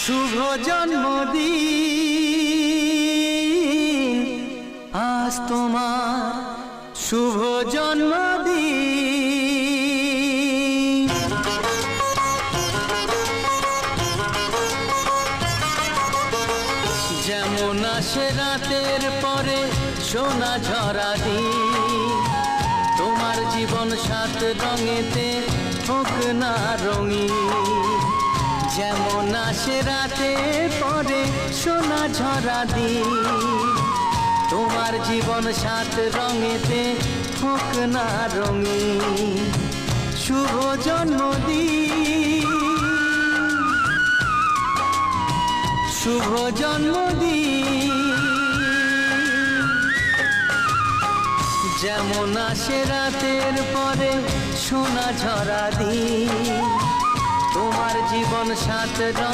শুভ জন্মদিন আজ তোমার শুভ জন্মদিন। যেমন আসে রাতের পরে সোনা ঝরা দিন, তোমার জীবন সাত রঙেতে হোক না রঙিন। যেমন আসে রাতের পরে সোনা ঝরা দিন, তোমার জীবন সাত রঙেতে হোক না রঙিন। শুভ জন্মদিন, শুভ জন্মদিন। যেমন আসে রাতের পরে সোনা ঝরা দিন, তোমার জীবন সাত রঙ